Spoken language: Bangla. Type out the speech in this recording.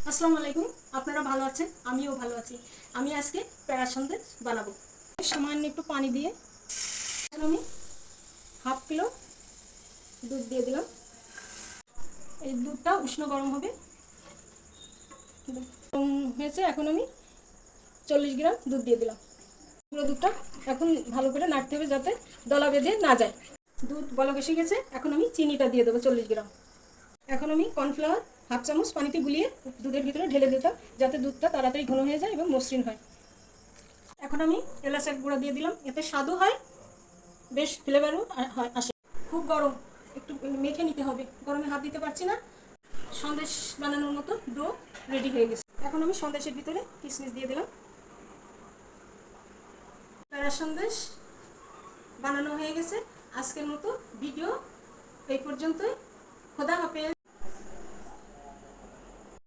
আসসালামু আলাইকুম। আপনারা ভালো আছেন? আমিও ভালো আছি। আমি আজকে প্যারা সন্দেশ বানাবো। সামান্য একটু পানি দিয়ে আমি হাফ কিলো দুধ দিয়ে দিলাম। এই দুধটা উষ্ণ গরম হবে, গরম হয়েছে। এখন আমি 40 গ্রাম দুধ দিয়ে দিলাম। পুরো দুধটা এখন ভালো করে নাড়তে হবে যাতে দলা বেঁধে না যায়। দুধ বলক এসে গেছে, এখন আমি চিনিটা দিয়ে দেবো 40 গ্রাম। এখন আমি কর্নফ্লাওয়ার হাফ চামচ পানিতে গুলিয়ে দুধের ভিতরে ঢেলে দিতাম যাতে দুধটা তাড়াতাড়ি ঘন হয়ে যায় এবং মসৃণ হয়। এখন আমি এলাচের গুঁড়া দিয়ে দিলাম, এতে স্বাদও হয়, বেশ ফ্লেভারও আসে। খুব গরম, একটু মেখে নিতে হবে, গরমে হাত দিতে পারছি না। সন্দেশ বানানোর মতো ডো রেডি হয়ে গেছে। এখন আমি সন্দেশের ভিতরে কিশমিশ দিয়ে দিলাম। প্যারা সন্দেশ বানানো হয়ে গেছে। আজকের মতো ভিডিও এই পর্যন্তই। খোদা হাফেজ।